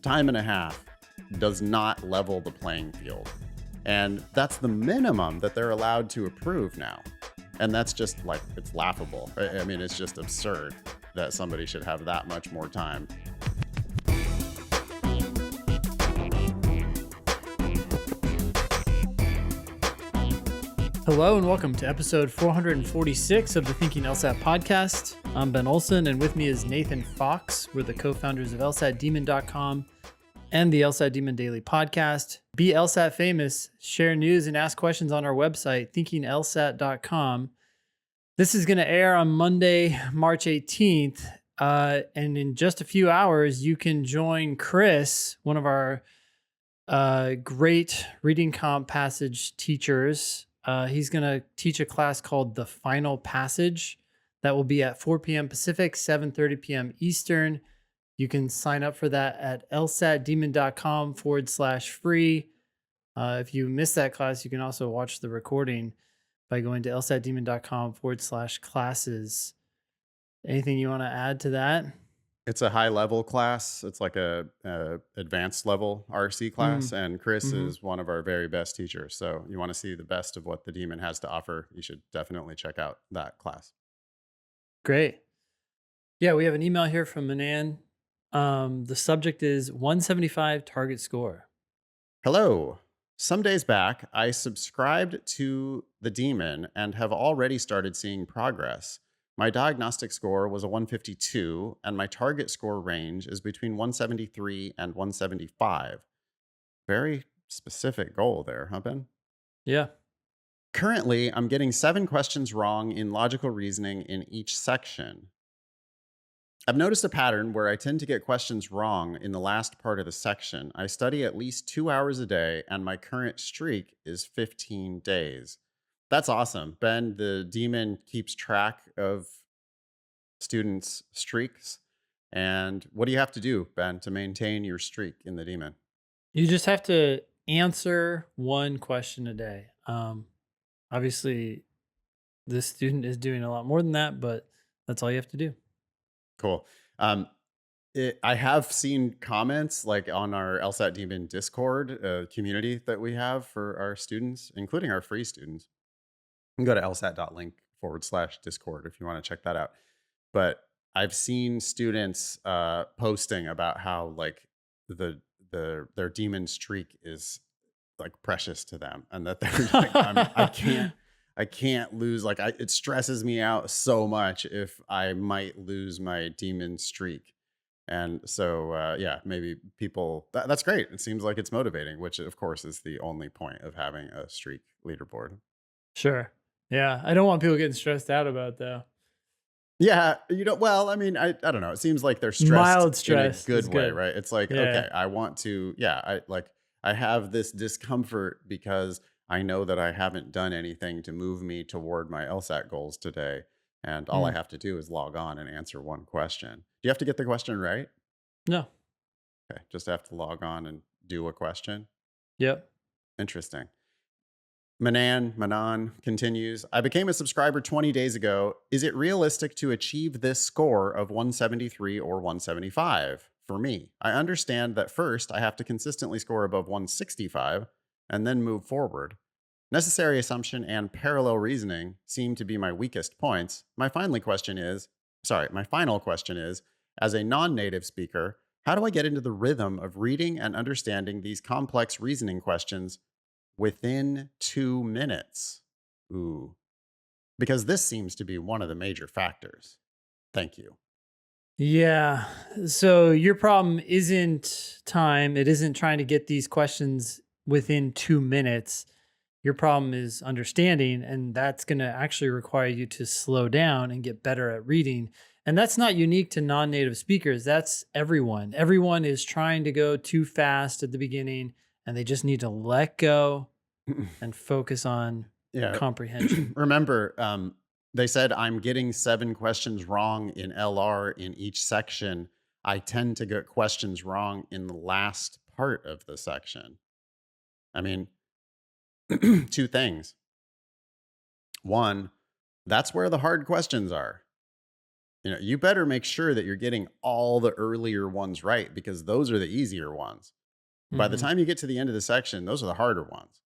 time and a half does not level the playing field. And that's the minimum that they're allowed to approve now. And that's just like, it's laughable. I mean, it's just absurd that somebody should have that much more time. Hello and welcome to episode 446 of the Thinking LSAT podcast. I'm Ben Olson and with me is Nathan Fox. We're the co-founders of LSATdemon.com and the LSAT Demon Daily podcast. Be LSAT famous, share news and ask questions on our website, thinkinglsat.com. This is going to air on Monday, March 18th. And in just a few hours, you can join Chris, one of our great reading comp passage teachers. He's going to teach a class called The Final Passage that will be at 4 p.m. Pacific, 7:30 p.m. Eastern. You can sign up for that at lsatdemon.com/free. If you miss that class, you can also watch the recording by going to lsatdemon.com/classes. Anything you want to add to that? It's a high level class. It's like a advanced level RC class. And Chris is one of our very best teachers. So you want to see the best of what the Demon has to offer, you should definitely check out that class. Great. Yeah, we have an email here from Manan. The subject is 175 target score. Hello. Some days back, I subscribed to the Demon and have already started seeing progress. My diagnostic score was a 152, and my target score range is between 173 and 175. Very specific goal there, huh, Ben? Yeah. Currently, I'm getting 7 questions wrong in logical reasoning in each section. I've noticed a pattern where I tend to get questions wrong in the last part of the section. I study at least 2 hours a day, and my current streak is 15 days. That's awesome. Ben, the Demon keeps track of students' streaks. And what do you have to do, Ben, to maintain your streak in the Demon? You just have to answer one question a day. Obviously, this student is doing a lot more than that, but that's all you have to do. Cool. I have seen comments like on our LSAT Demon Discord community that we have for our students, including our free students. You can go to lsat.link/Discord if you want to check that out. But I've seen students posting about how like their Demon streak is like precious to them, and that they're like, I can't lose. Like it stresses me out so much if I might lose my Demon streak. And so, yeah, maybe people, that's great. It seems like it's motivating, which of course is the only point of having a streak leaderboard. Sure. Yeah. I don't want people getting stressed out about it, though. Yeah. Well, I mean, I don't know. It seems like they're stressed Mild stress in a good way, good. right? It's like, okay, I want to, I have this discomfort because I know that I haven't done anything to move me toward my LSAT goals today. And all I have to do is log on and answer one question. Do you have to get the question right? No. Okay. Just have to log on and do a question. Yep. Interesting. Manan continues, I became a subscriber 20 days ago. Is it realistic to achieve this score of 173 or 175 for me? I understand that first I have to consistently score above 165 and then move forward. Necessary assumption and parallel reasoning seem to be my weakest points. My final question is, as a non-native speaker, how do I get into the rhythm of reading and understanding these complex reasoning questions within 2 minutes? Ooh, because this seems to be one of the major factors. Thank you. Yeah. So your problem isn't time. It isn't trying to get these questions within 2 minutes. Your problem is understanding, and that's going to actually require you to slow down and get better at reading. And that's not unique to non-native speakers. That's everyone. Everyone is trying to go too fast at the beginning, and they just need to let go and focus on comprehension. Remember, they said I'm getting 7 questions wrong in LR in each section. I tend to get questions wrong in the last part of the section. I mean, 2 things. One, that's where the hard questions are. You better make sure that you're getting all the earlier ones right because those are the easier ones. By the Mhm. time you get to the end of the section, those are the harder ones.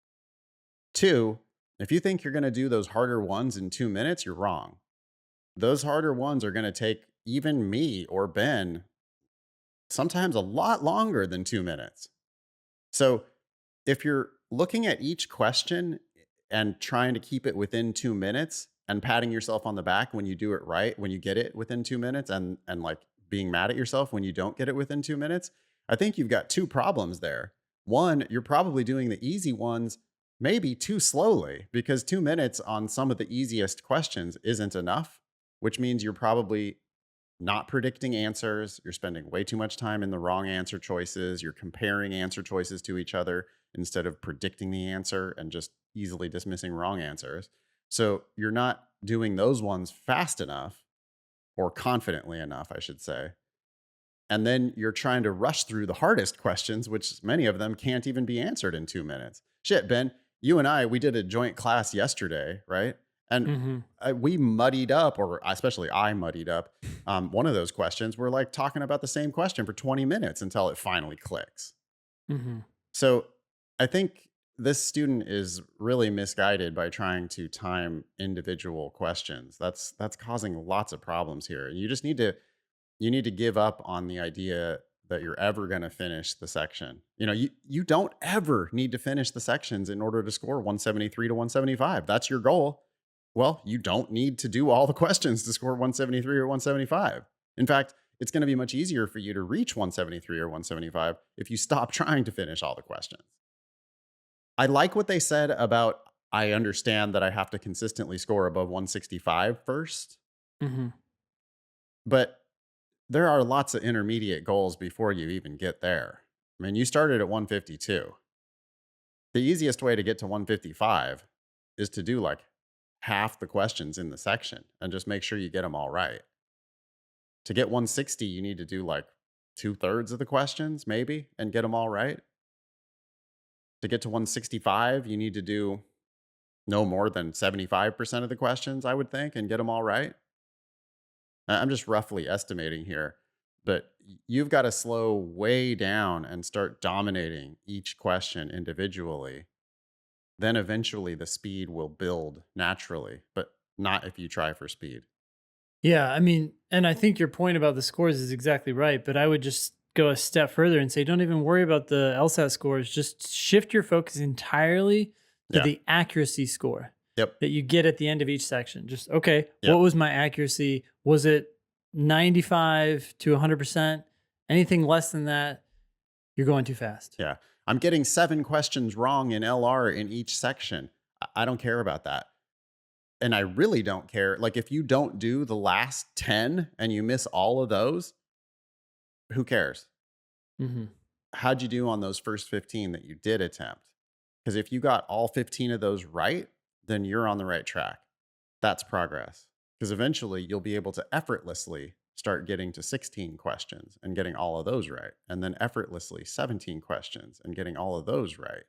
Two, if you think you're going to do those harder ones in 2 minutes, you're wrong. Those harder ones are going to take even me or Ben sometimes a lot longer than 2 minutes. So if you're looking at each question and trying to keep it within 2 minutes and patting yourself on the back when you do it right, when you get it within 2 minutes, and like being mad at yourself when you don't get it within 2 minutes, I think you've got two problems there. One, you're probably doing the easy ones maybe too slowly because 2 minutes on some of the easiest questions isn't enough, which means you're probably not predicting answers. You're spending way too much time in the wrong answer choices. You're comparing answer choices to each other instead of predicting the answer and just easily dismissing wrong answers. So you're not doing those ones fast enough or confidently enough, I should say. And then you're trying to rush through the hardest questions, which many of them can't even be answered in 2 minutes. Shit, Ben, you and I, we did a joint class yesterday, right? And Mhm. we muddied up, or especially I muddied up one of those questions. We're like talking about the same question for 20 minutes until it finally clicks. Mhm. So I think this student is really misguided by trying to time individual questions. That's causing lots of problems here. You need to give up on the idea that you're ever going to finish the section. You don't ever need to finish the sections in order to score 173 to 175. That's your goal. Well, you don't need to do all the questions to score 173 or 175. In fact, it's going to be much easier for you to reach 173 or 175 if you stop trying to finish all the questions. I like what they said about I understand that I have to consistently score above 165 first, Mhm. but there are lots of intermediate goals before you even get there. I mean, you started at 152. The easiest way to get to 155 is to do like half the questions in the section and just make sure you get them all right. To get 160, you need to do like two-thirds of the questions, maybe, and get them all right. To get to 165, you need to do no more than 75% of the questions, I would think, and get them all right. I'm just roughly estimating here, but you've got to slow way down and start dominating each question individually. Then eventually the speed will build naturally, but not if you try for speed. Yeah, I mean, and I think your point about the scores is exactly right, but I would just go a step further and say don't even worry about the LSAT scores, just shift your focus entirely to Yeah. the accuracy score Yep. that you get at the end of each section. Just okay, what Yep. was my accuracy? Was it 95 to 100%? Anything less than that, you're going too fast. Yeah. I'm getting 7 questions wrong in LR in each section. I don't care about that. And I really don't care. Like, if you don't do the last 10 and you miss all of those, who cares? Mhm. How'd you do on those first 15 that you did attempt? Because if you got all 15 of those right, then you're on the right track. That's progress. Because eventually you'll be able to effortlessly start getting to 16 questions and getting all of those right. And then effortlessly 17 questions and getting all of those right.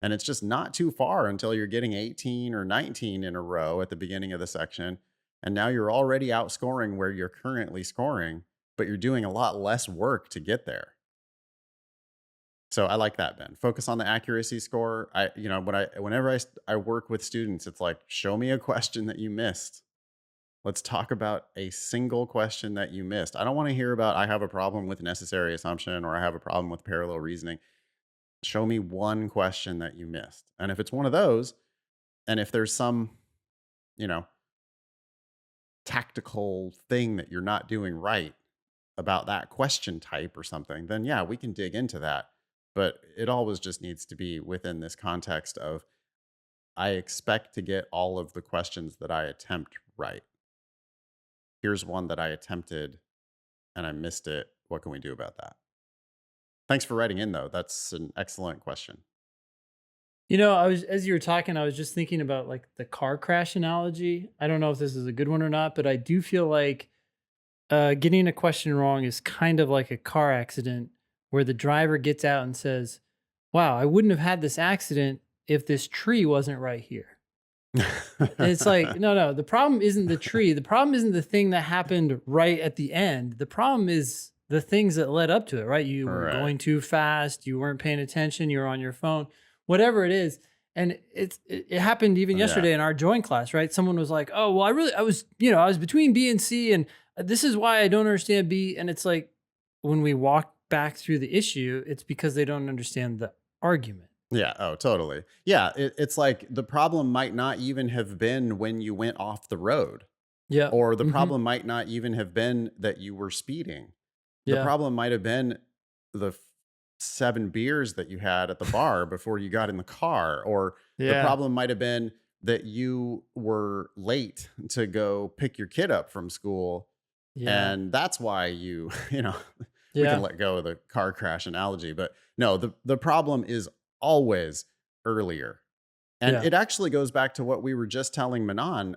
And it's just not too far until you're getting 18 or 19 in a row at the beginning of the section. And now you're already outscoring where you're currently scoring, but you're doing a lot less work to get there. So I like that, Ben. Focus on the accuracy score. Whenever I work with students, it's like, show me a question that you missed. Let's talk about a single question that you missed. I don't want to hear about I have a problem with necessary assumption or I have a problem with parallel reasoning. Show me one question that you missed. And if it's one of those, and if there's some, you know, tactical thing that you're not doing right about that question type or something, then yeah, we can dig into that. But it always just needs to be within this context of I expect to get all of the questions that I attempt right. Here's one that I attempted and I missed it. What can we do about that? Thanks for writing in, though. That's an excellent question. You know, I was as you were talking, I was just thinking about like the car crash analogy. I don't know if this is a good one or not, but I do feel like getting a question wrong is kind of like a car accident where the driver gets out and says, "Wow, I wouldn't have had this accident if this tree wasn't right here." And it's like, no, no, the problem isn't the tree. The problem isn't the thing that happened right at the end. The problem is the things that led up to it, right? You were Right. going too fast, you weren't paying attention, you were on your phone, whatever it is. And it happened even Yeah. yesterday in our joint class, right? Someone was like, "Oh, well, I was, I was between B and C, and this is why I don't understand B." And it's like when we walk back through the issue, it's because they don't understand the argument. Yeah. Oh, totally. Yeah. It's like the problem might not even have been when you went off the road, Yep. or the Hmm. problem might not even have been that you were speeding. The Yeah. problem might have been the 7 beers that you had at the bar before you got in the car, or the Yeah. problem might have been that you were late to go pick your kid up from school, Yeah. and that's why you, we can Yeah. let go of the car crash analogy, but no, the problem is always earlier. And Yeah. it actually goes back to what we were just telling Manon.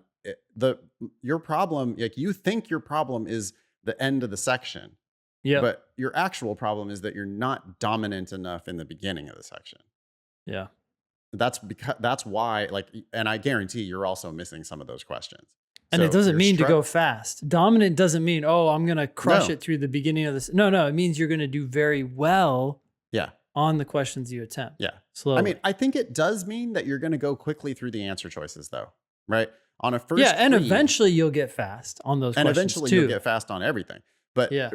Your problem, like you think your problem is the end of the section, Yep. but your actual problem is that you're not dominant enough in the beginning of the section. Yeah. That's why, like, and I guarantee you're also missing some of those questions. And it So doesn't you're mean to struck. go fast. Dominant doesn't mean, oh, I'm going to crush No. it through the beginning of this. No, no, it means you're going to do very well Yeah. on the questions you attempt Yeah. I mean, slowly. I think it does mean that you're going to go quickly through the answer choices, though, right? On a Yeah. first And read, eventually you'll get fast on those and questions eventually you'll too. get fast on everything. But Yeah.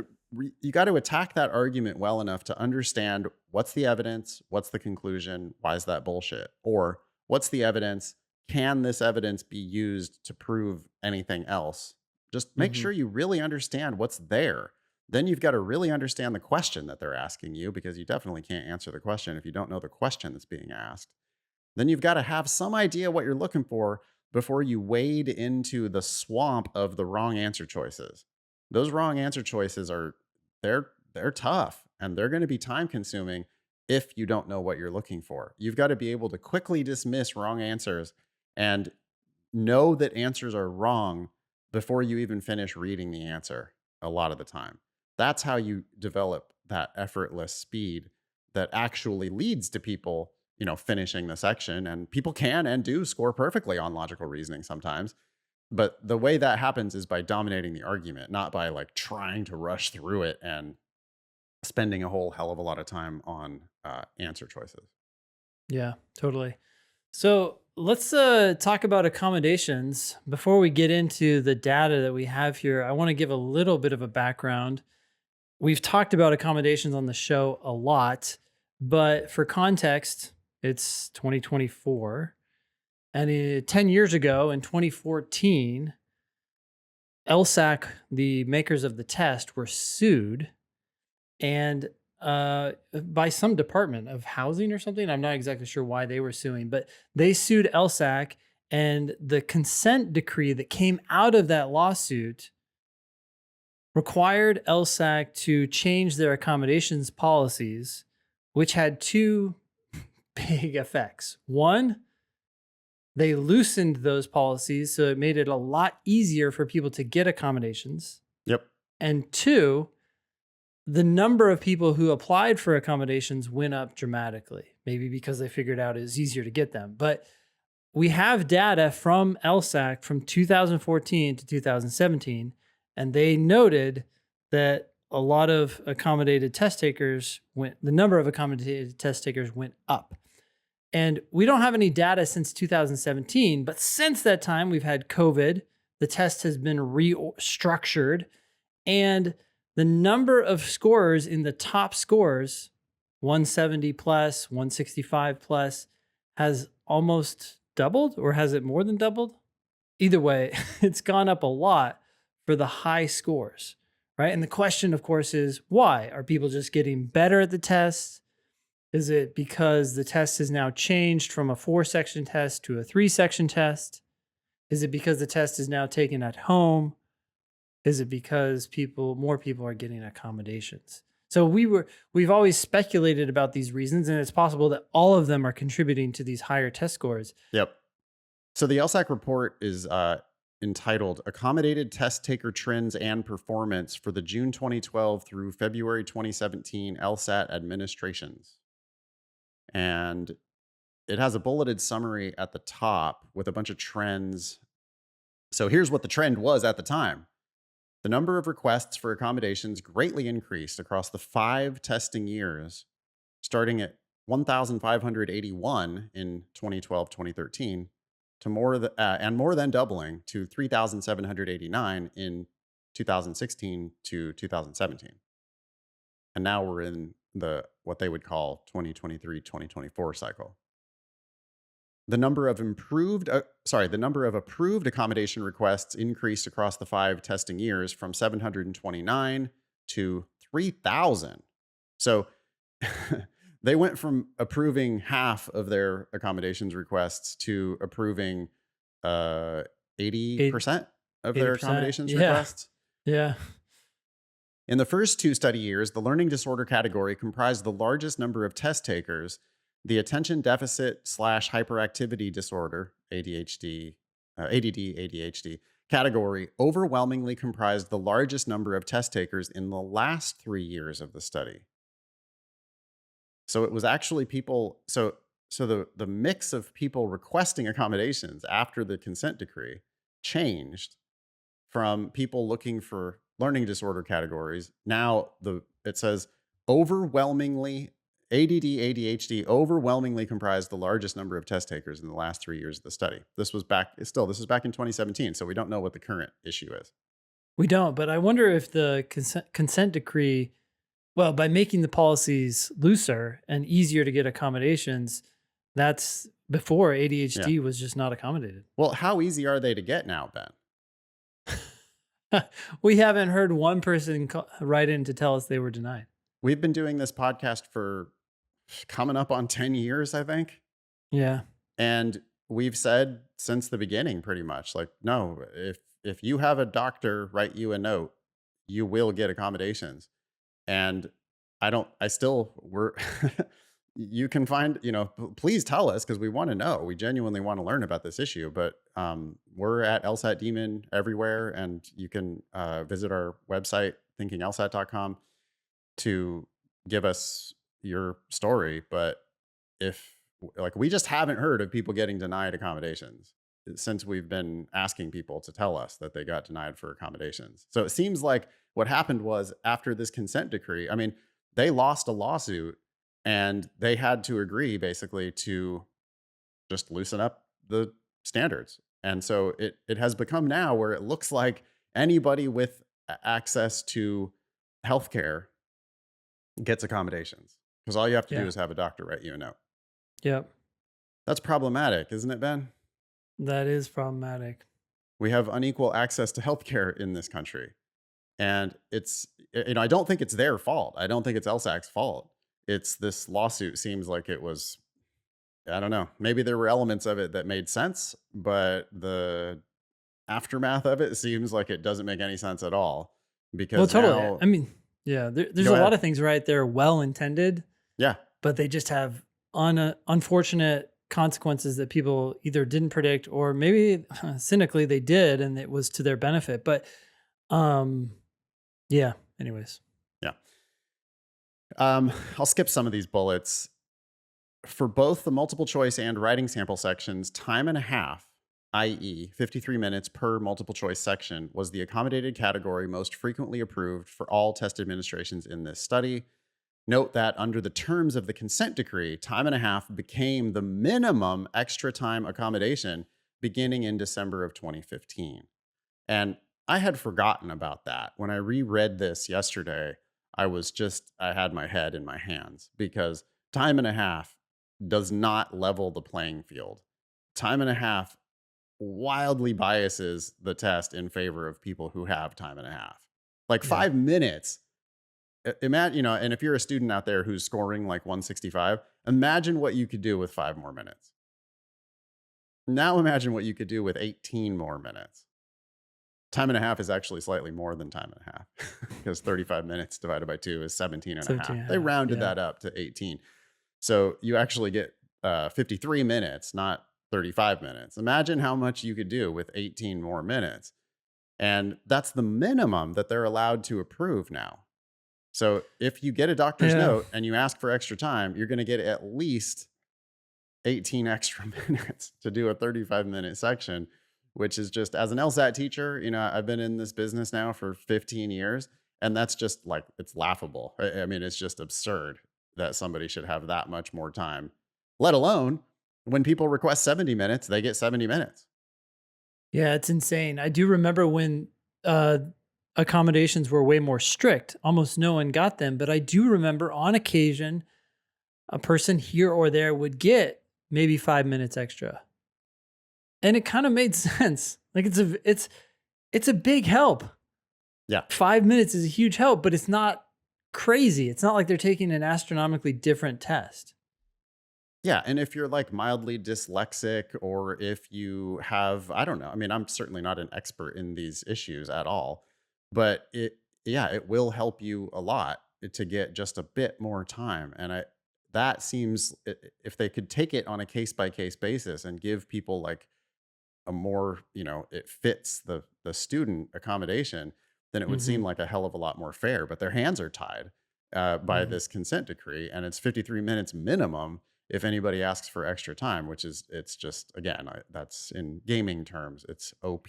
you got to attack that argument well enough to understand what's the evidence, what's the conclusion, why is that bullshit? Or what's the evidence? Can this evidence be used to prove anything else? Just make Hmm. sure you really understand what's there. Then you've got to really understand the question that they're asking you, because you definitely can't answer the question if you don't know the question that's being asked. Then you've got to have some idea what you're looking for before you wade into the swamp of the wrong answer choices. Those wrong answer choices are they're tough, and they're going to be time consuming if you don't know what you're looking for. You've got to be able to quickly dismiss wrong answers and know that answers are wrong before you even finish reading the answer a lot of the time. That's how you develop that effortless speed that actually leads to people, finishing the section. And people can and do score perfectly on logical reasoning sometimes. But the way that happens is by dominating the argument, not by like trying to rush through it and spending a whole hell of a lot of time on answer choices. Yeah, totally. So let's talk about accommodations. Before we get into the data that we have here, I want to give a little bit of a background. We've talked about accommodations on the show a lot, but for context, it's 2024. And 10 years ago in 2014, LSAC, the makers of the test, were sued and by some department of housing or something. I'm not exactly sure why they were suing, but they sued LSAC, and the consent decree that came out of that lawsuit required LSAC to change their accommodations policies, which had two big effects. One, they loosened those policies, so it made it a lot easier for people to get accommodations. Yep. And two, the number of people who applied for accommodations went up dramatically, maybe because they figured out it was easier to get them. But we have data from LSAC from 2014 to 2017, and they noted that a lot of accommodated test takers the number of accommodated test takers went up. And we don't have any data since 2017, but since that time, we've had COVID. The test has been restructured, and the number of scorers in the top scores, 170 plus, 165 plus, has almost doubled, or has it more than doubled? Either way, it's gone up a lot for the high scores, right? And the question, of course, is why? Are people just getting better at the test? Is it because the test has now changed from a 4-section test to a 3-section test? Is it because the test is now taken at home? Is it because more people are getting accommodations? So we've always speculated about these reasons, and it's possible that all of them are contributing to these higher test scores. Yep. So the LSAC report is entitled Accommodated Test Taker Trends and Performance for the June 2012 through February 2017 LSAT Administrations. And it has a bulleted summary at the top with a bunch of trends. So here's what the trend was at the time. The number of requests for accommodations greatly increased across the 5 testing years, starting at 1,581 in 2012-2013 to more than doubling to 3,789 in 2016 to 2017. And now we're in the what they would call 2023-2024 cycle. The number of the number of approved accommodation requests increased across the 5 testing years from 729 to 3,000. So they went from approving half of their accommodations requests to approving uh, Eight 80% of their 80%. accommodations Yeah. requests. Yeah. In the first 2 study years, the learning disorder category comprised the largest number of test takers. The attention deficit slash hyperactivity disorder, ADHD, ADD, ADHD category overwhelmingly comprised the largest number of test takers in the last 3 years of the study. So it was actually people. So the mix of people requesting accommodations after the consent decree changed from people looking for learning disorder categories. Now it says overwhelmingly ADD, ADHD overwhelmingly comprised the largest number of test takers in the last 3 years of the study. This is back in 2017, so we don't know what the current issue is. We don't, but I wonder if the consent decree, well, by making the policies looser and easier to get accommodations, that's before Yeah. ADHD was just not accommodated. Well, how easy are they to get now, Ben? We haven't heard one person write in to tell us they were denied. We've been doing this podcast for coming up on 10 years, I think. Yeah. And we've said since the beginning pretty much like, no, if you have a doctor write you a note, you will get accommodations. And I still, we're, you can find, please tell us because we want to know. We genuinely want to learn about this issue. But we're at LSAT Demon everywhere. And you can visit our website, thinkinglsat.com, to give us your story. But if like we just haven't heard of people getting denied accommodations since we've been asking people to tell us that they got denied for accommodations. So it seems like what happened was after this consent decree, I mean, they lost a lawsuit and they had to agree basically to just loosen up the standards. And so it has become now where it looks like anybody with access to healthcare gets accommodations because all you have to do Yeah. is have a doctor write you a note. Yep. That's problematic, isn't it, Ben? That is problematic. We have unequal access to healthcare in this country. And I don't think it's their fault. I don't think it's LSAC's fault. It's this lawsuit seems like it was, I don't know, maybe there were elements of it that made sense, but the aftermath of it seems like it doesn't make any sense at all Well, because totally. now, I mean, yeah, there's go a lot ahead. of things right there well intended, Yeah. but they just have unfortunate consequences that people either didn't predict or maybe cynically they did and it was to their benefit. But um yeah, anyways. Yeah. I'll skip some of these bullets. For both the multiple choice and writing sample sections, time and a half, i.e., 53 minutes per multiple choice section, was the accommodated category most frequently approved for all test administrations in this study. Note that under the terms of the consent decree, time and a half became the minimum extra time accommodation beginning in December of 2015. And I had forgotten about that. When I reread this yesterday, I had my head in my hands because time and a half does not level the playing field. Time and a half wildly biases the test in favor of people who have time and a half. Like Yeah. 5 minutes. Imagine, and if you're a student out there who's scoring like 165, imagine what you could do with 5 more minutes. Now imagine what you could do with 18 more minutes. Time and a half is actually slightly more than time and a half because 35 minutes divided by 2 is 17 and a 17 half. and a They half, rounded yeah. that up to 18. So you actually get 53 minutes, not 35 minutes. Imagine how much you could do with 18 more minutes. And that's the minimum that they're allowed to approve now. So if you get a doctor's Yeah. note and you ask for extra time, you're going to get at least 18 extra minutes to do a 35-minute section, which is just, as an LSAT teacher, I've been in this business now for 15 years, and that's just like, it's laughable. I mean, it's just absurd that somebody should have that much more time, let alone when people request 70 minutes, they get 70 minutes. Yeah, it's insane. I do remember when uh, accommodations were way more strict. Almost no one got them, but I do remember on occasion a person here or there would get maybe 5 minutes extra, and it kind of made sense. Like it's a big help. Yeah. 5 minutes is a huge help, but it's not crazy. It's not like they're taking an astronomically different test. Yeah, and if you're like mildly dyslexic, or if you have, I don't know. I mean, I'm certainly not an expert in these issues at all, but yeah, it will help you a lot to get just a bit more time. And that seems, if they could take it on a case by case basis and give people like a more, it fits the student accommodation, then it would seem Hmm. like a hell of a lot more fair. But their hands are tied by Hmm. this consent decree, and it's 53 minutes minimum if anybody asks for extra time, which is, it's just, again, that's in gaming terms, it's OP.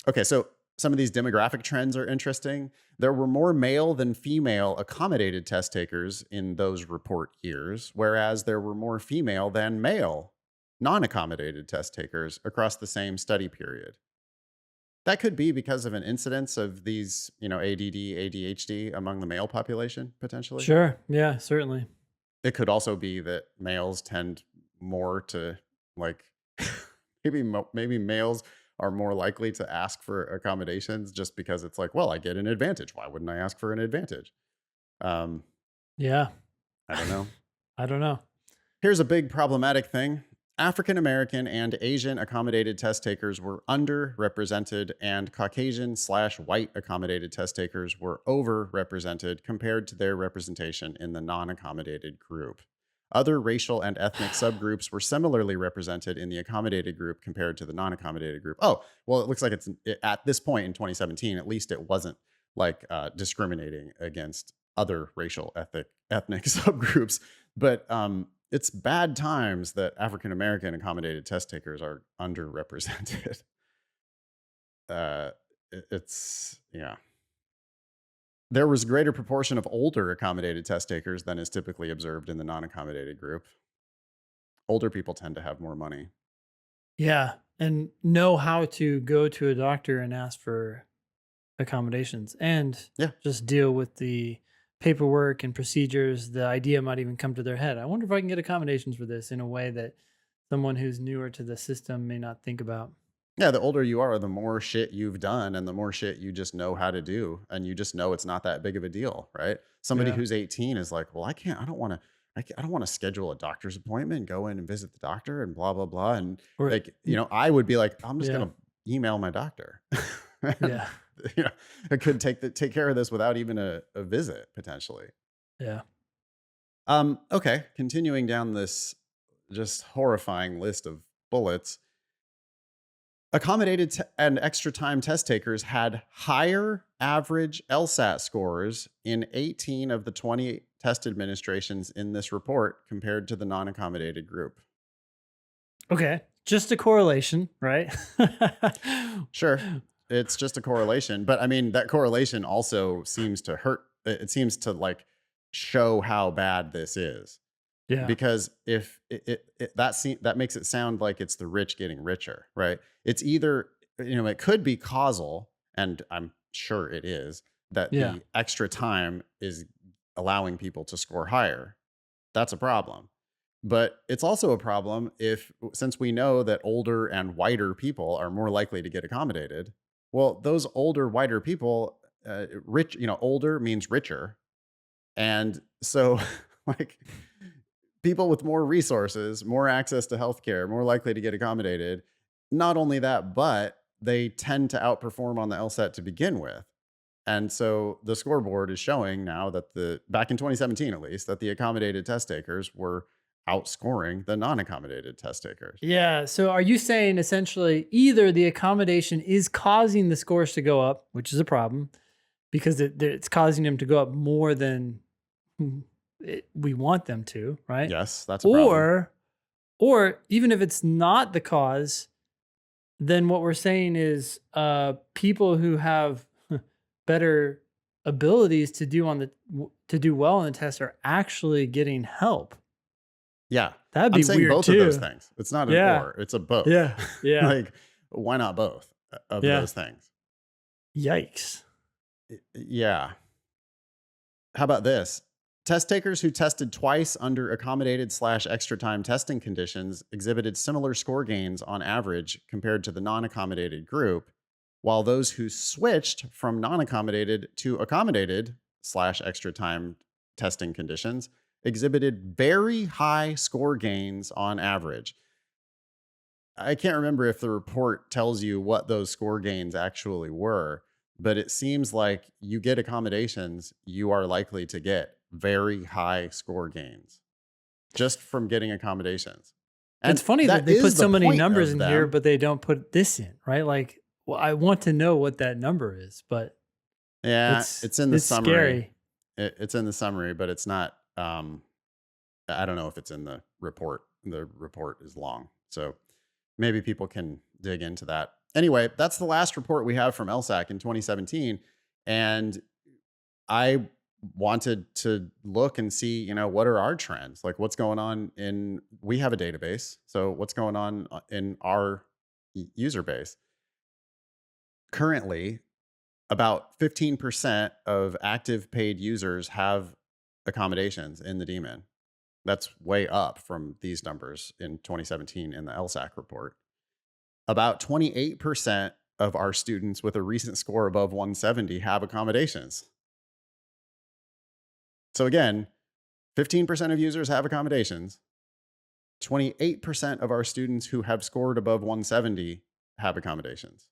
Okay, so some of these demographic trends are interesting. There were more male than female accommodated test takers in those report years, whereas there were more female than male non accommodated test takers across the same study period. That could be because of an incidence of these, ADD, ADHD among the male population, potentially. Sure. Yeah, certainly. It could also be that males tend more to, like, maybe males are more likely to ask for accommodations just because it's like, well, I get an advantage. Why wouldn't I ask for an advantage? Um, Yeah. I don't know. I don't know. Here's a big problematic thing. African American and Asian accommodated test takers were underrepresented, and Caucasian/white accommodated test takers were overrepresented compared to their representation in the non accommodated group. Other racial and ethnic subgroups were similarly represented in the accommodated group compared to the non accommodated group. Oh, well, it looks like at this point in 2017, at least it wasn't like discriminating against other racial ethnic subgroups. But it's bad times that African American accommodated test takers are underrepresented. It's, yeah. There was a greater proportion of older accommodated test takers than is typically observed in the non-accommodated group. Older people tend to have more money. Yeah. And know how to go to a doctor and ask for accommodations and Yeah. just deal with the paperwork and procedures. The idea might even come to their head. I wonder if I can get accommodations for this in a way that someone who's newer to the system may not think about. Yeah, the older you are, the more shit you've done and the more shit you just know how to do. And you just know it's not that big of a deal, right? Somebody Yeah. who's 18 is like, well, I don't want to, I don't want to schedule a doctor's appointment and go in and visit the doctor and blah, blah, blah. And Or like, I would be like, I'm just yeah. going to email my doctor. And, Yeah. I could take care of this without even a visit potentially. Yeah. Okay. Continuing down this just horrifying list of bullets. Accommodated and extra time test takers had higher average LSAT scores in 18 of the 20 test administrations in this report compared to the non accommodated group. Okay. Just a correlation, right? Sure, it's just a correlation, but I mean, that correlation also seems to hurt. It seems to like show how bad this is. Yeah. Because if that makes it sound like it's the rich getting richer, right? It's either, it could be causal, and I'm sure it is, that Yeah. the extra time is allowing people to score higher. That's a problem. But it's also a problem since we know that older and whiter people are more likely to get accommodated. Well, those older, whiter people, rich, older means richer. And so, like, people with more resources, more access to healthcare, more likely to get accommodated. Not only that, but they tend to outperform on the LSAT to begin with. And so the scoreboard is showing now that back in 2017 at least, that the accommodated test takers were outscoring the non-accommodated test takers. Yeah. So are you saying essentially either the accommodation is causing the scores to go up, which is a problem because it's causing them to go up more than we want them to, right? Yes, that's a problem. Or even if it's not the cause, then what we're saying is people who have better abilities to do to do well on the test are actually getting help. Yeah. That'd I'm be saying weird both of those too. things. It's not an Yeah. or, it's a both. Yeah. Yeah. Like, why not both of Yeah. those things? Yikes. Yeah. How about this? Test takers who tested twice under accommodated/extra time testing conditions exhibited similar score gains on average compared to the non-accommodated group, while those who switched from non-accommodated to accommodated/extra time testing conditions exhibited very high score gains on average. I can't remember if the report tells you what those score gains actually were, but it seems like you get accommodations, you are likely to get very high score gains just from getting accommodations. It's And funny that that they put is the so many point numbers of in here, them. but they don't put this in, right? Like, well, I want to know what that number is, but Yeah, it's in the it's summary. scary. It's in the summary, but it's not. I don't know if it's in the report. The report is long. So maybe people can dig into that. Anyway, that's the last report we have from LSAC in 2017. And I wanted to look and see, what are our trends? Like what's going on we have a database. So what's going on in our user base? Currently, about 15% of active paid users have accommodations in the DMIN. That's way up from these numbers in 2017 in the LSAC report. About 28% of our students with a recent score above 170 have accommodations. So again, 15% of users have accommodations. 28% of our students who have scored above 170 have accommodations.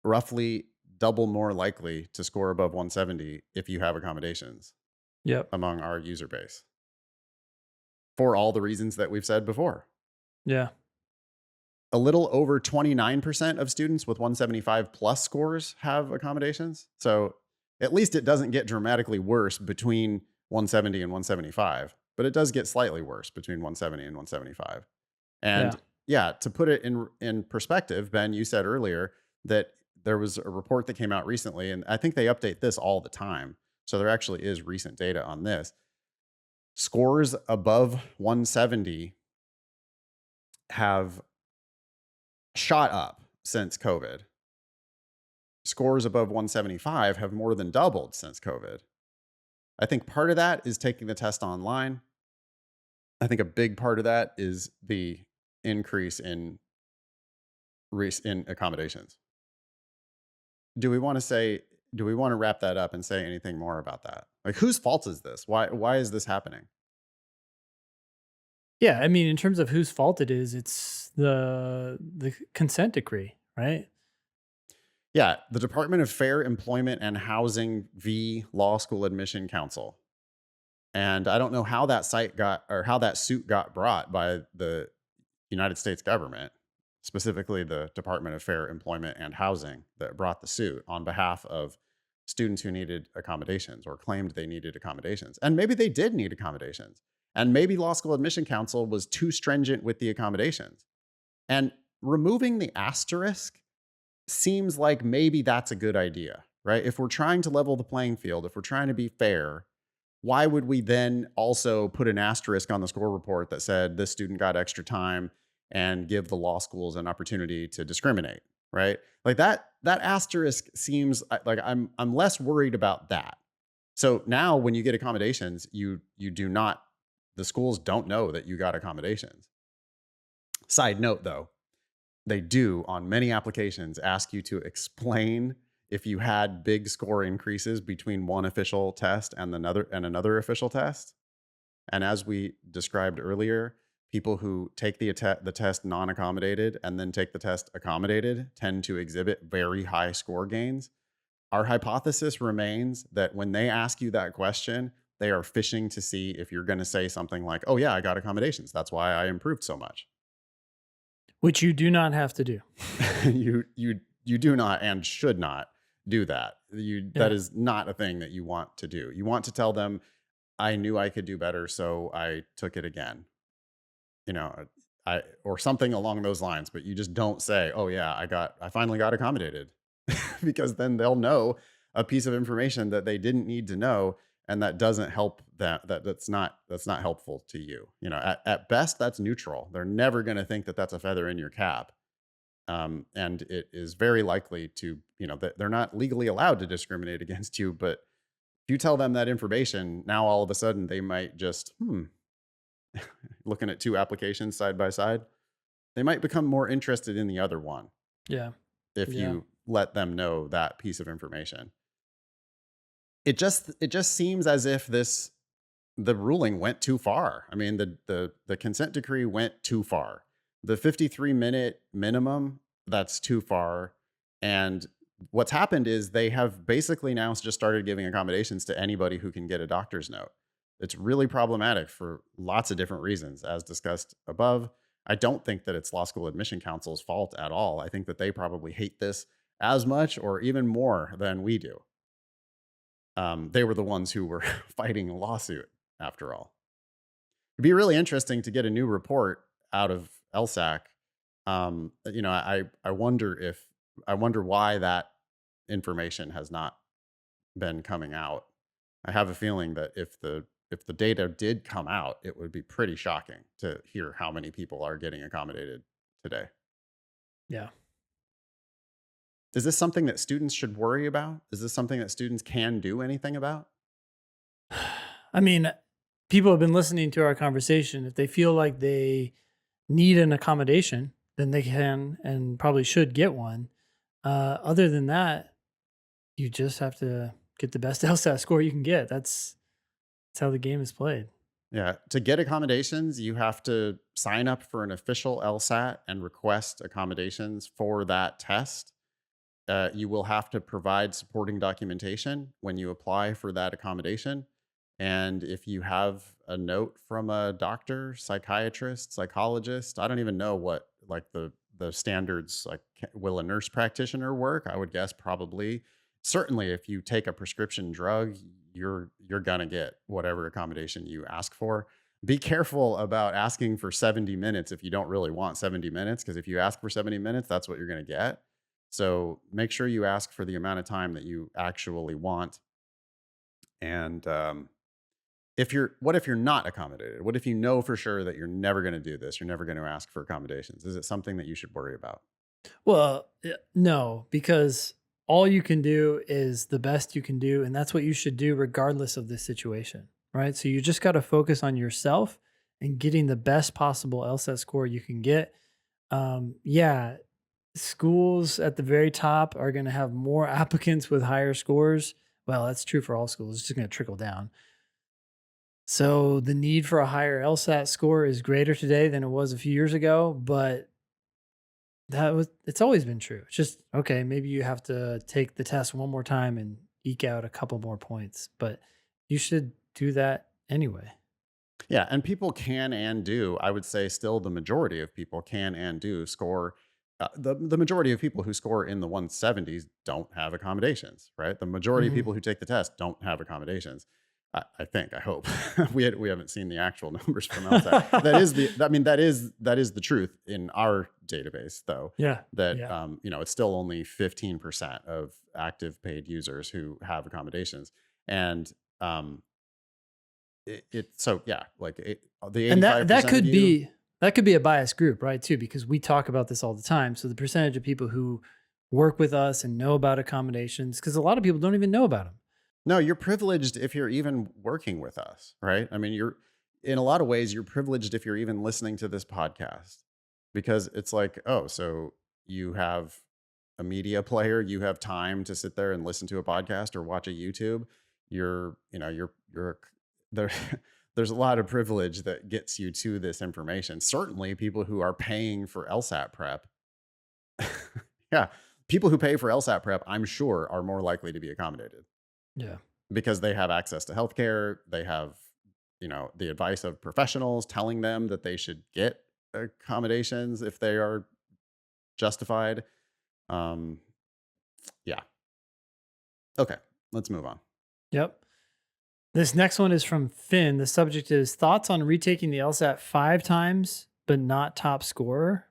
Roughly double more likely to score above 170 if you have accommodations Yep. among our user base for all the reasons that we've said before. Yeah. A little over 29% of students with 175 plus scores have accommodations. So at least it doesn't get dramatically worse between 170 and 175, but it does get slightly worse between 170 and 175. Yeah. And yeah, to put it in perspective, Ben, you said earlier that there was a report that came out recently, and I think they update this all the time. So there actually is recent data on this. Scores above 170 have shot up since COVID. Scores above 175 have more than doubled since COVID. I think part of that is taking the test online. I think a big part of that is the increase in accommodations. Do we want to wrap that up and say anything more about that? Like whose fault is this? Why is this happening? Yeah. I mean, in terms of whose fault it is, it's the consent decree, right? Yeah, the Department of Fair Employment and Housing v. Law School Admission Council. And I don't know how that how that suit got brought by the United States government, specifically the Department of Fair Employment and Housing that brought the suit on behalf of students who needed accommodations or claimed they needed accommodations. And maybe they did need accommodations. And maybe Law School Admission Council was too stringent with the accommodations. And removing the asterisk seems like maybe that's a good idea, right? If we're trying to level the playing field, if we're trying to be fair, why would we then also put an asterisk on the score report that said this student got extra time and give the law schools an opportunity to discriminate, right? Like that asterisk seems like I'm less worried about that. So now when you get accommodations, the schools don't know that you got accommodations. Side note though, they do on many applications ask you to explain if you had big score increases between one official test and another official test. And as we described earlier, people who take the test non-accommodated and then take the test accommodated tend to exhibit very high score gains. Our hypothesis remains that when they ask you that question, they are fishing to see if you're going to say something like, "Oh yeah, I got accommodations. That's why I improved so much." Which you do not have to do. You do not and should not do that. That Yeah. is not a thing that you want to do. You want to tell them, I knew I could do better, so I took it again. You know, I or something along those lines, but you just don't say, "Oh yeah, I finally got accommodated." Because then they'll know a piece of information that they didn't need to know, and that doesn't help that's not helpful to you. You know, at best that's neutral. They're never going to think that that's a feather in your cap. And it is very likely to, you know, that they're not legally allowed to discriminate against you, but if you tell them that information, now all of a sudden they might just, looking at two applications side by side, they might become more interested in the other one Yeah. if Yeah. you let them know that piece of information. It just seems as if the ruling went too far. I mean, the consent decree went too far. The 53-minute minimum, that's too far. And what's happened is they have basically now just started giving accommodations to anybody who can get a doctor's note. It's really problematic for lots of different reasons, as discussed above. I don't think that it's law school admission council's fault at all. I think that they probably hate this as much or even more than we do. They were the ones who were fighting a lawsuit after all. It'd be really interesting to get a new report out of LSAC. You know, I wonder why that information has not been coming out. I have a feeling that if the data did come out, it would be pretty shocking to hear how many people are getting accommodated today. Yeah. Is this something that students should worry about? Is this something that students can do anything about? I mean, people have been listening to our conversation. If they feel like they need an accommodation, then they can and probably should get one. Other than that, you just have to get the best LSAT score you can get. That's how the game is played. Yeah. To get accommodations, you have to sign up for an official LSAT and request accommodations for that test. You will have to provide supporting documentation when you apply for that accommodation. And if you have a note from a doctor, psychiatrist, psychologist, I don't even know what like the standards like will a nurse practitioner work? I would guess probably. Certainly if you take a prescription drug, you're going to get whatever accommodation you ask for. Be careful about asking for 70 minutes if you don't really want 70 minutes because if you ask for 70 minutes, that's what you're going to get. So make sure you ask for the amount of time that you actually want. And what if you're not accommodated? What if you know for sure that you're never going to do this? You're never going to ask for accommodations. Is it something that you should worry about? Well, no, because all you can do is the best you can do, and that's what you should do regardless of the situation, right? So you just got to focus on yourself and getting the best possible LSAT score you can get. Yeah, schools at the very top are going to have more applicants with higher scores. Well, that's true for all schools. It's just going to trickle down. So the need for a higher LSAT score is greater today than it was a few years ago, but it's always been true. It's just okay, maybe you have to take the test one more time and eke out a couple more points, but you should do that anyway. Yeah, and people can and do. I would say still the majority of people can and do score. The majority of people who score in the 170s don't have accommodations, right? The majority of Mhm. people who take the test don't have accommodations. I think. I hope we haven't seen the actual numbers from LSAT. That is the. I mean, that is the truth in our database, though. Yeah, That yeah. you know, it's still only 15% of active paid users who have accommodations, and so yeah, like the And eighty-five percent of you. that could be a biased group, right, too, because we talk about this all the time. So the percentage of people who work with us and know about accommodations, because a lot of people don't even know about them. No, you're privileged if you're even working with us, right? I mean, you're in a lot of ways you're privileged if you're even listening to this podcast because it's like, oh, so you have a media player, you have time to sit there and listen to a podcast or watch a YouTube. You know, you're there. There's a lot of privilege that gets you to this information. Certainly, people who are paying for LSAT prep, yeah, people who pay for LSAT prep, I'm sure, are more likely to be accommodated Yeah. because they have access to healthcare. They have, you know, the advice of professionals telling them that they should get accommodations if they are justified. Um, yeah. Okay. Let's move on. Yep. This next one is from Finn. The subject is thoughts on retaking the LSAT 5 times, but not top scorer.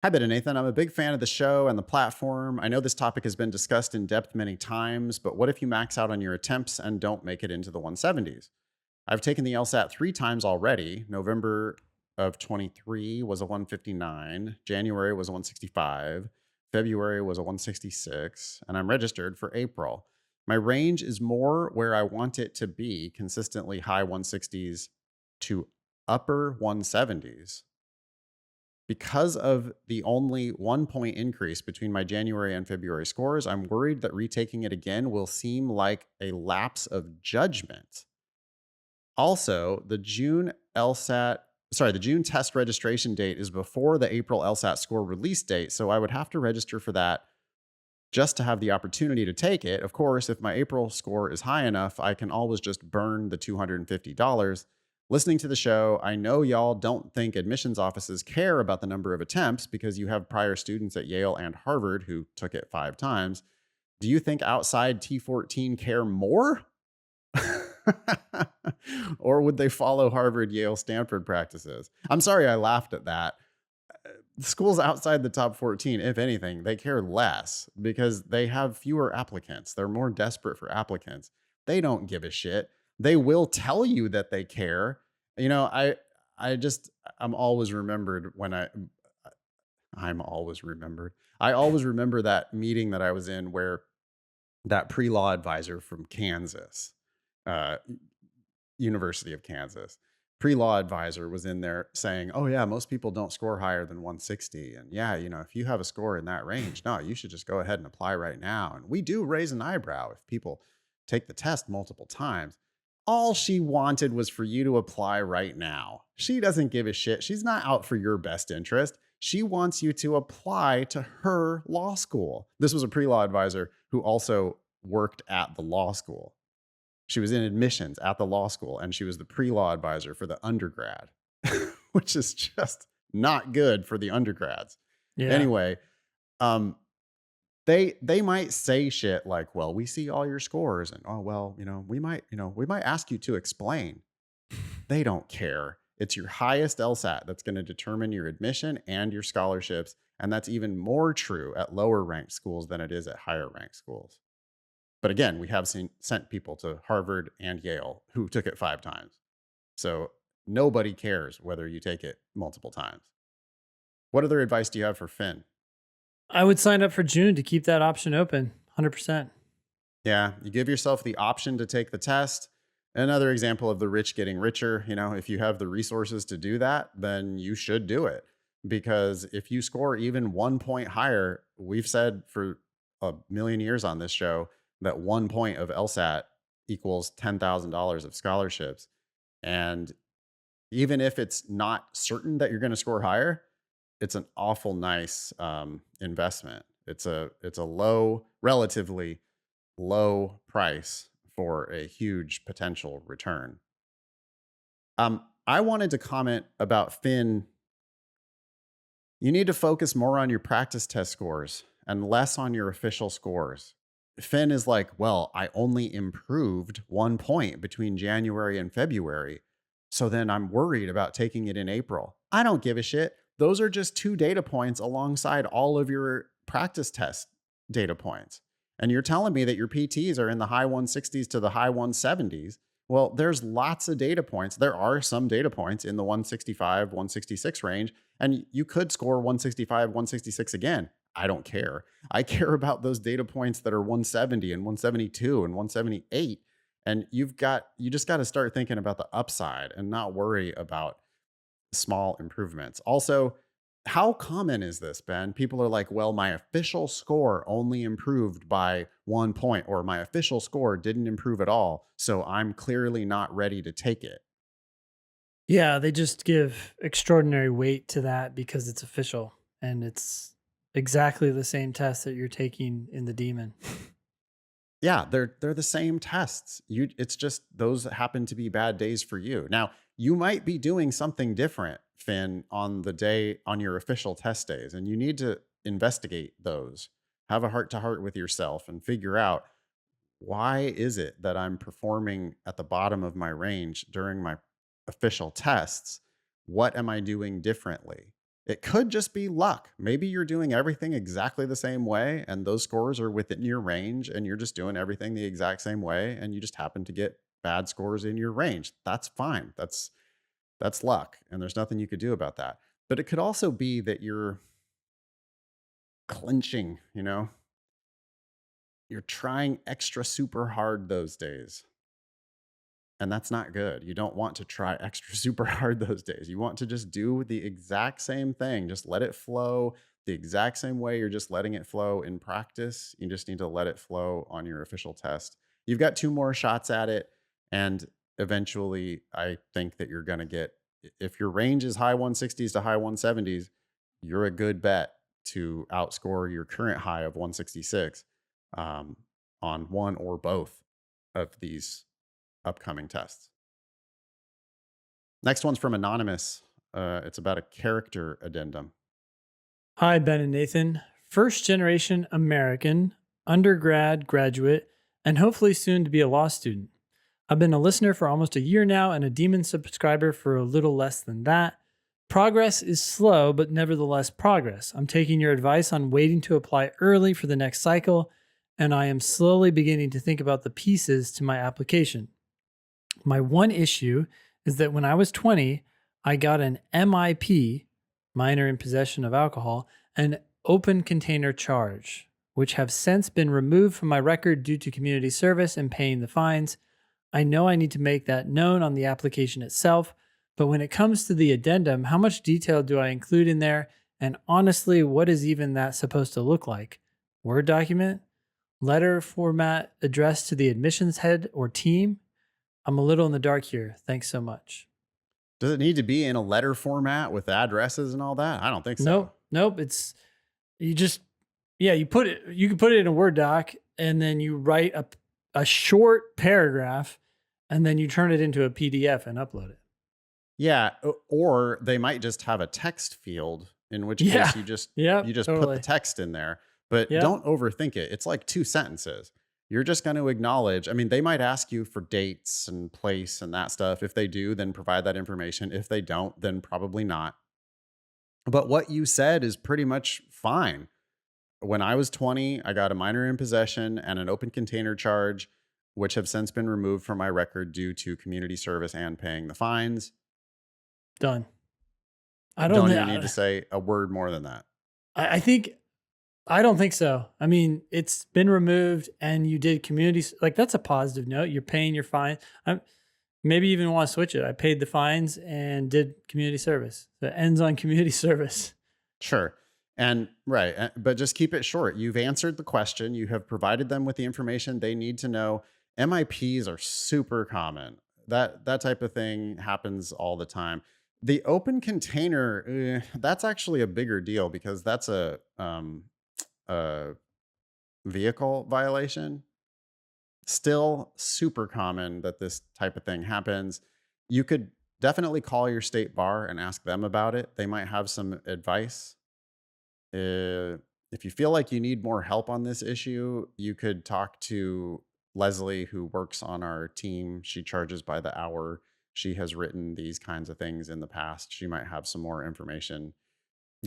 Hi, Ben and Nathan. I'm a big fan of the show and the platform. I know this topic has been discussed in depth many times, but what if you max out on your attempts and don't make it into the 170s? I've taken the LSAT 3 times already. November of 23 was a 159, January was a 165, February was a 166, and I'm registered for April. My range is more where I want it to be, consistently high 160s to upper 170s. Because of the only 1 point increase between my January and February scores, I'm worried that retaking it again will seem like a lapse of judgment. Also, the June test registration date is before the April LSAT score release date, so I would have to register for that just to have the opportunity to take it. Of course, if my April score is high enough, I can always just burn the $250. Listening to the show, I know y'all don't think admissions offices care about the number of attempts because you have prior students at Yale and Harvard who took it 5 times. Do you think outside T14 care more? Or would they follow Harvard, Yale, Stanford practices? I'm sorry I laughed at that. Schools outside the top 14, if anything, they care less because they have fewer applicants. They're more desperate for applicants. They don't give a shit. They will tell you that they care. You know, I'm always remembered when I'm always remembered. I always remember that meeting that I was in where that pre-law advisor from Kansas, uh, University of Kansas, pre-law advisor was in there saying, "Oh yeah, most people don't score higher than 160, and yeah, if you have a score in that range, no, you should just go ahead and apply right now." And we do raise an eyebrow if people take the test multiple times. All she wanted was for you to apply right now. She doesn't give a shit. She's not out for your best interest. She wants you to apply to her law school. This was a pre-law advisor who also worked at the law school. She was in admissions at the law school, and she was the pre-law advisor for the undergrad, which is just not good for the undergrads. Yeah. Anyway, um, they might say shit like, "Well, we see all your scores, and oh well, we might ask you to explain." They don't care. It's your highest LSAT that's going to determine your admission and your scholarships, and that's even more true at lower ranked schools than it is at higher ranked schools. But again, we have sent people to Harvard and Yale who took it 5 times. So nobody cares whether you take it multiple times. What other advice do you have for Finn? I would sign up for June to keep that option open 100%. Yeah, you give yourself the option to take the test. Another example of the rich getting richer. If you have the resources to do that, then you should do it. Because if you score even 1 point higher, we've said for a million years on this show that 1 point of LSAT equals $10,000 of scholarships. And even if it's not certain that you're going to score higher, it's an awful nice investment. It's a relatively low price for a huge potential return. I wanted to comment about Finn. You need to focus more on your practice test scores and less on your official scores. Finn is like, well, I only improved 1 point between January and February. So then I'm worried about taking it in April. I don't give a shit. Those are just 2 data points alongside all of your practice test data points. And you're telling me that your PTs are in the high 160s to the high 170s. Well, there's lots of data points. There are some data points in the 165, 166 range, and you could score 165, 166 again. I don't care. I care about those data points that are 170 and 172 and 178. And you just got to start thinking about the upside and not worry about small improvements. Also, how common is this, Ben? People are like, well, my official score only improved by 1 point, or my official score didn't improve at all. So I'm clearly not ready to take it. Yeah, they just give extraordinary weight to that because it's official and it's exactly the same test that you're taking in the demon. Yeah, they're the same tests. It's just those happen to be bad days for you. Now, you might be doing something different, Finn, on your official test days, and you need to investigate those. Have a heart to heart with yourself and figure out why is it that I'm performing at the bottom of my range during my official tests? What am I doing differently? It could just be luck. Maybe you're doing everything exactly the same way and those scores are within your range and you're just doing everything the exact same way and you just happen to get bad scores in your range. That's fine. That's luck and there's nothing you could do about that. But it could also be that you're clinching, you're trying extra super hard those days. And that's not good. You don't want to try extra super hard those days. You want to just do the exact same thing. Just let it flow the exact same way you're just letting it flow in practice. You just need to let it flow on your official test. You've got two more shots at it. And eventually, I think that you're going to get, if your range is high 160s to high 170s, you're a good bet to outscore your current high of 166 um, on one or both of these upcoming tests. Next one's from Anonymous. It's about a character addendum. Hi, Ben and Nathan. First generation American, undergrad, graduate, and hopefully soon to be a law student. I've been a listener for almost a year now and a Demon subscriber for a little less than that. Progress is slow, but nevertheless progress. I'm taking your advice on waiting to apply early for the next cycle, and I am slowly beginning to think about the pieces to my application. My one issue is that when I was 20, I got an MIP, minor in possession of alcohol, an open container charge, which have since been removed from my record due to community service and paying the fines. I know I need to make that known on the application itself, but when it comes to the addendum, how much detail do I include in there? And honestly, what is even that supposed to look like? Word document? Letter format addressed to the admissions head or team? I'm a little in the dark here. Thanks so much. Does it need to be in a letter format with addresses and all that? I don't think so. Nope. It's you just yeah, you can put it in a Word doc and then you write a short paragraph and then you turn it into a PDF and upload it. Yeah, or they might just have a text field, in which Yeah. case you just Yep. you just put the Totally. text in there, but Yep. don't overthink it. It's like two sentences. You're just going to acknowledge. I mean, they might ask you for dates and place and that stuff. If they do, then provide that information. If they don't, then probably not. But what you said is pretty much fine. When I was 20, I got a minor in possession and an open container charge, which have since been removed from my record due to community service and paying the fines. Done. I don't Don't think even need to say a word more than that. I think I don't think so. I mean, it's been removed and you did like that's a positive note. You're paying your fine. Maybe even want to switch it. I paid the fines and did community service. So it ends on community service. Sure. And right. But just keep it short. You've answered the question. You have provided them with the information they need to know. MIPs are super common. That type of thing happens all the time. The open container, that's actually a bigger deal because that's a vehicle violation. Still super common that this type of thing happens. You could definitely call your state bar and ask them about it. They might have some advice. If you feel like you need more help on this issue, you could talk to Leslie, who works on our team. She charges by the hour. She has written these kinds of things in the past. She might have some more information.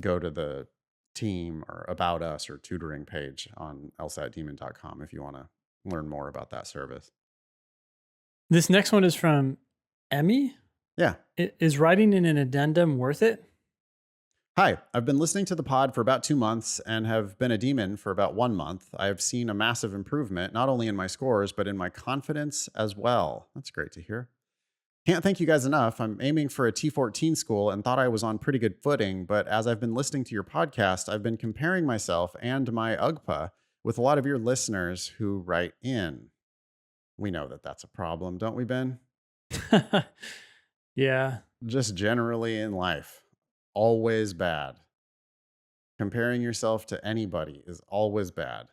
Go to the team or about us or tutoring page on lsatdemon.com if you want to learn more about that service. This next one is from Emmy. Yeah. Is writing in an addendum worth it? Hi, I've been listening to the pod for about 2 months and have been a demon for about 1 month. I have seen a massive improvement, not only in my scores, but in my confidence as well. That's great to hear. Can't thank you guys enough. I'm aiming for a T14 school and thought I was on pretty good footing, but as I've been listening to your podcast, I've been comparing myself and my UGPA with a lot of your listeners who write in. We know that that's a problem, don't we, Ben? Yeah. Just generally in life, always bad. Comparing yourself to anybody is always bad.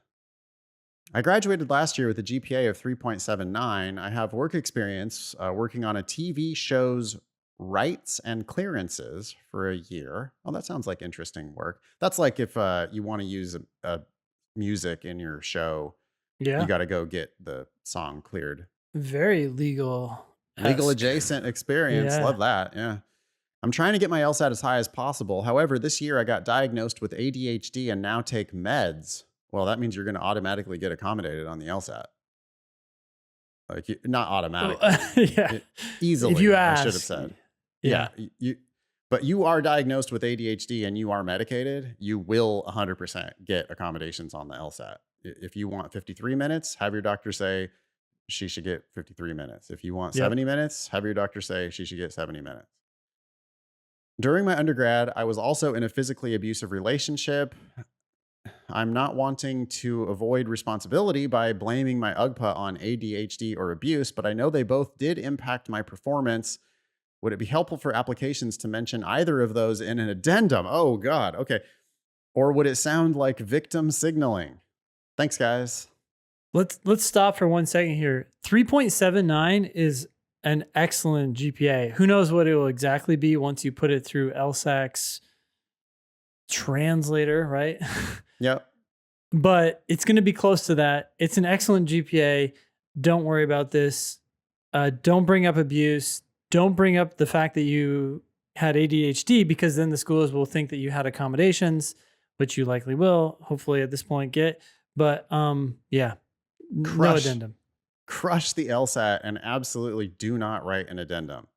I graduated last year with a GPA of 3.79. I have work experience working on a TV show's rights and clearances for a year. Oh, that sounds like interesting work. That's like if you want to use a music in your show You Yeah. got to go get the song cleared. Very legal Legal esque. adjacent experience. Yeah. Love that. Yeah. I'm trying to get my LSAT as high as possible. However, this year I got diagnosed with ADHD and now take meds. Well, that means you're going to automatically get accommodated on the LSAT. Like, not Oh, automatically, yeah. If you easily, I should have ask, said. Yeah, yeah. but you are diagnosed with ADHD and you are medicated, you will 100% get accommodations on the LSAT. If you want 53 minutes, have your doctor say she should get 53 minutes. If you want Yep. 70 minutes, have your doctor say she should get 70 minutes. During my undergrad, I was also in a physically abusive relationship. I'm not wanting to avoid responsibility by blaming my UGPA on ADHD or abuse, but I know they both did impact my performance. Would it be helpful for applications to mention either of those in an addendum? Oh, God. Okay. Or would it sound like victim signaling? Thanks, guys. Let's stop for 1 second here. 3.79 is an excellent GPA. Who knows what it will exactly be once you put it through LSAC's translator, right? Yep. But it's going to be close to that. It's an excellent GPA. Don't worry about this. Don't bring up abuse. Don't bring up the fact that you had ADHD, because then the schools will think that you had accommodations, which you likely will, hopefully at this point get. But yeah, no Crush, addendum. crush the LSAT and absolutely do not write an addendum.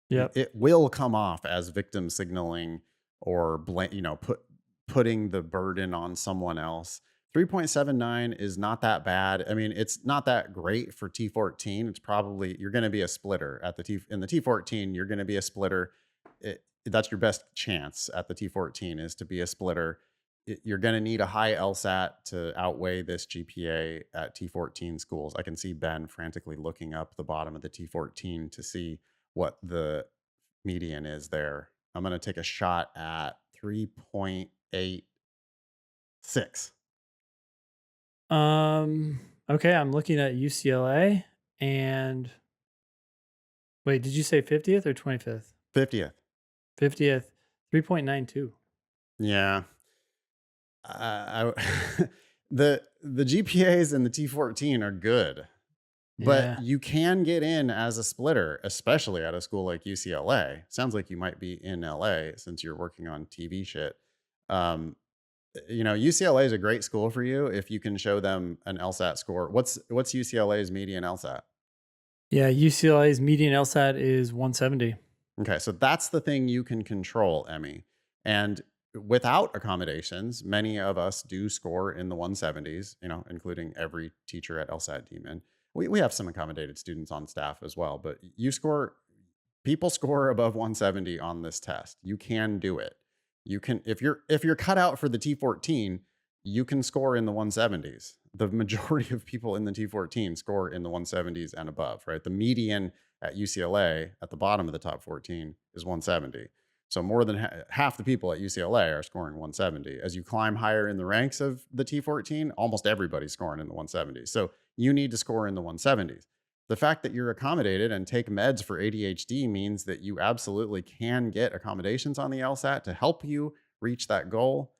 Yep. It will come off as victim signaling or putting the burden on someone else. 3.79 is not that bad. I mean, it's not that great for T14. It's probably you're going to be a splitter at the in the T14. You're going to be a splitter. That's your best chance at the T14 is to be a splitter. You're going to need a high LSAT to outweigh this GPA at T14 schools. I can see Ben frantically looking up the bottom of the T14 to see what the median is there. I'm going to take a shot at 3.86. Okay, I'm looking at UCLA and wait, did you say 50th or 25th? 50th. 50th, 3.92. Yeah. The GPAs in the T14 are good, but Yeah. you can get in as a splitter, especially at a school like UCLA. Sounds like you might be in LA since you're working on TV shit. Um, UCLA is a great school for you if you can show them an LSAT score. What's UCLA's median LSAT? Yeah, UCLA's median LSAT is 170. Okay, so that's the thing you can control, Emmy. And without accommodations, many of us do score in the 170s, including every teacher at LSAT Demon. We have some accommodated students on staff as well, but people score above 170 on this test. You can do it. You can if you're cut out for the T14, you can score in the 170s. The majority of people in the T14 score in the 170s and above, right? The median at UCLA at the bottom of the top 14 is 170. So more than half the people at UCLA are scoring 170. As you climb higher in the ranks of the T14, almost everybody's scoring in the 170s. So you need to score in the 170s. The fact that you're accommodated and take meds for ADHD means that you absolutely can get accommodations on the LSAT to help you reach that goal.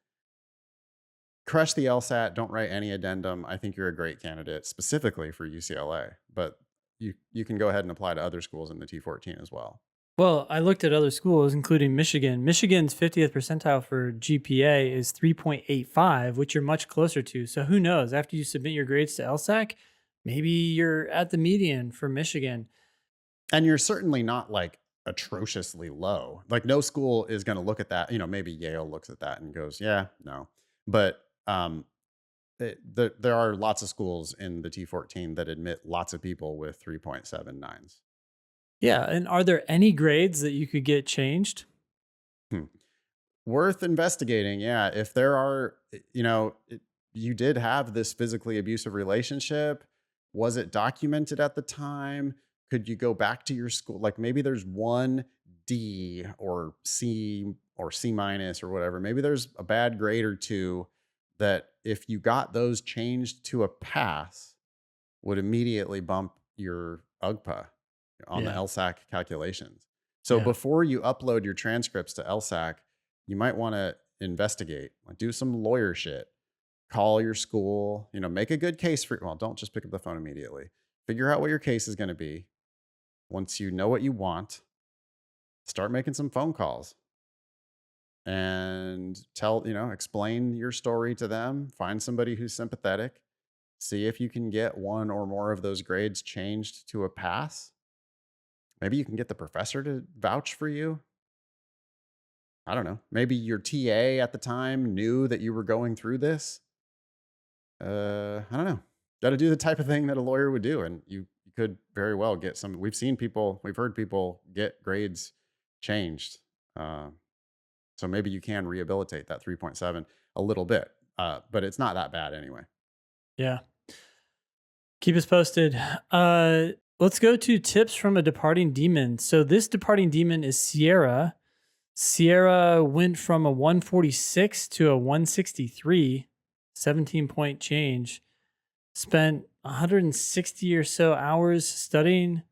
Crush the LSAT. Don't write any addendum. I think you're a great candidate specifically for UCLA, but you can go ahead and apply to other schools in the T14 as well. Well, I looked at other schools, including Michigan. Michigan's 50th percentile for GPA is 3.85, which you're much closer to. So who knows? After you submit your grades to LSAC, maybe you're at the median for Michigan. And you're certainly not like atrociously low. Like no school is going to look at that. Maybe Yale looks at that and goes, yeah, no. But there are lots of schools in the T14 that admit lots of people with 3.79s. Yeah. And are there any grades that you could get changed? Hmm. Worth investigating. Yeah. If there are, you did have this physically abusive relationship. Was it documented at the time? Could you go back to your school? Like maybe there's one D or C or C minus or whatever. Maybe there's a bad grade or two that if you got those changed to a pass would immediately bump your UGPA on the Yeah. LSAC calculations. So Yeah. before you upload your transcripts to LSAC, you might want to investigate, like do some lawyer shit. call your school, make a good case for, well, don't just pick up the phone immediately. Figure out what your case is going to be. Once you know what you want, start making some phone calls and explain your story to them. Find somebody who's sympathetic. See if you can get one or more of those grades changed to a pass. Maybe you can get the professor to vouch for you. I don't know. Maybe your TA at the time knew that you were going through this. I don't know. Got to do the type of thing that a lawyer would do, and you could very well get some. We've heard people get grades changed. Uh, so maybe you can rehabilitate that 3.7 a little bit, but it's not that bad anyway. Yeah. Keep us posted. Let's go to tips from a departing demon. So this departing demon is Sierra. Sierra went from a 146 to a 163, 17-point change. Spent 160 or so hours studying.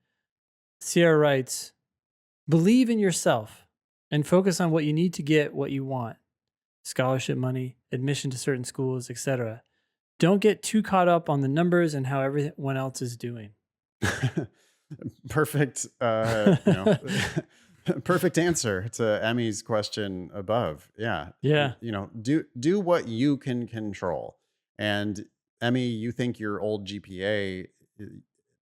Sierra writes, believe in yourself and focus on what you need to get what you want. Scholarship money, admission to certain schools, etc. Don't get too caught up on the numbers and how everyone else is doing. Perfect. Perfect answer to Emmy's question above. Yeah. Yeah. Do what you can control. And Emmy, you think your old GPA,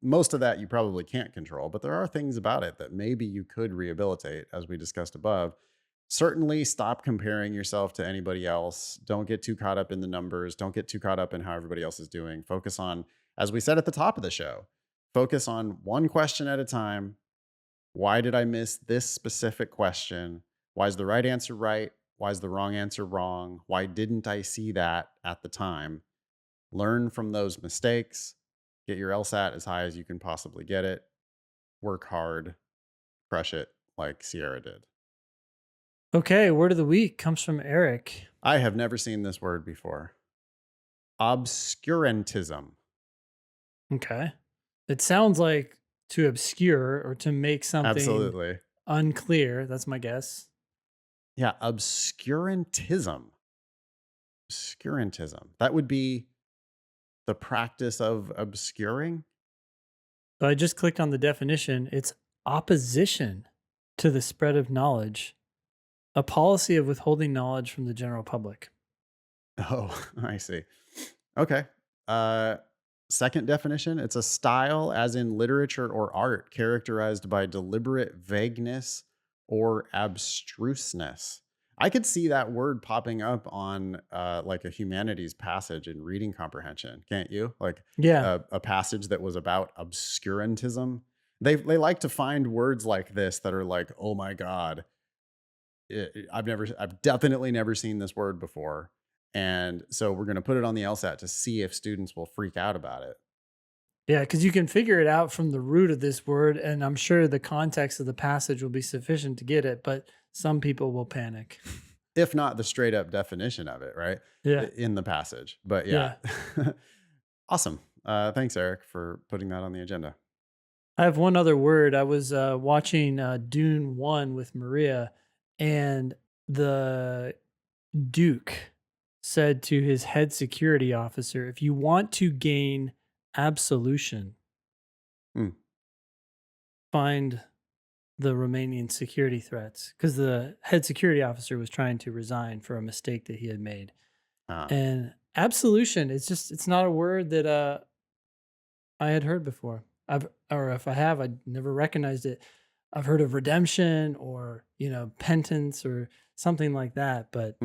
most of that you probably can't control, but there are things about it that maybe you could rehabilitate, as we discussed above. Certainly stop comparing yourself to anybody else. Don't get too caught up in the numbers. Don't get too caught up in how everybody else is doing. Focus on, as we said at the top of the show, focus on one question at a time. Why did I miss this specific question? Why is the right answer right? Why is the wrong answer wrong? Why didn't I see that at the time? Learn from those mistakes. Get your LSAT as high as you can possibly get it. Work hard. Crush it like Sierra did. Okay, word of the week comes from Eric. I have never seen this word before. Obscurantism. Okay. It sounds like to obscure or to make something Absolutely. unclear. That's my guess. Yeah, obscurantism. Obscurantism. That would be the practice of obscuring. So I just clicked on the definition. It's opposition to the spread of knowledge, a policy of withholding knowledge from the general public. Oh, I see. Okay. Second definition, it's a style, as in literature or art, characterized by deliberate vagueness or abstruseness. I could see that word popping up on like a humanities passage in reading comprehension, can't you? Like Yeah. a passage that was about obscurantism. They like to find words like this that are like, oh my God, I've definitely never seen this word before. And so we're going to put it on the LSAT to see if students will freak out about it. Yeah, because you can figure it out from the root of this word, and I'm sure the context of the passage will be sufficient to get it, but some people will panic. If not the straight up definition of it, right? Yeah. In the passage. But yeah. Awesome. Thanks, Eric, for putting that on the agenda. I have one other word. I was watching Dune 1 with Maria, and the Duke said to his head security officer, if you want to gain absolution, find the remaining security threats, because the head security officer was trying to resign for a mistake that he had made. And absolution, it's not a word that I had heard before. Or if I have, I never recognized it. I've heard of redemption or, penance or something like that, but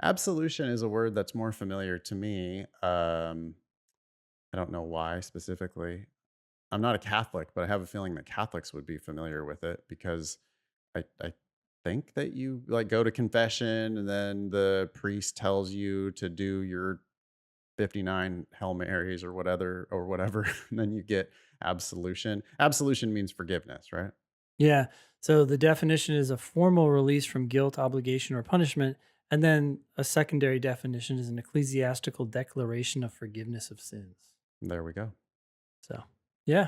Absolution is a word that's more familiar to me. I don't know why specifically. I'm not a Catholic, but I have a feeling that Catholics would be familiar with it because I think that you like go to confession and then the priest tells you to do your 59 Hail Marys or whatever, and then you get absolution. Absolution means forgiveness, right? yeah. So the definition is a formal release from guilt, obligation, or punishment. And then a secondary definition is an ecclesiastical declaration of forgiveness of sins. There we go. So, yeah.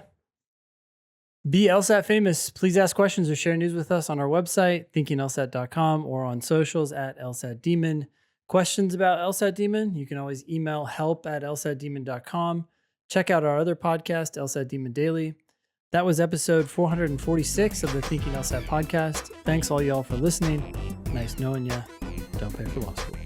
Be LSAT famous. Please ask questions or share news with us on our website, thinkinglsat.com, or on socials at LSAT Demon. questions about LSAT Demon, you can always email help@lsatdemon.com. Check out our other podcast, LSAT Demon Daily. That was episode 446 of the Thinking LSAT podcast. Thanks all y'all for listening. Nice knowing you. Don't pay for law school.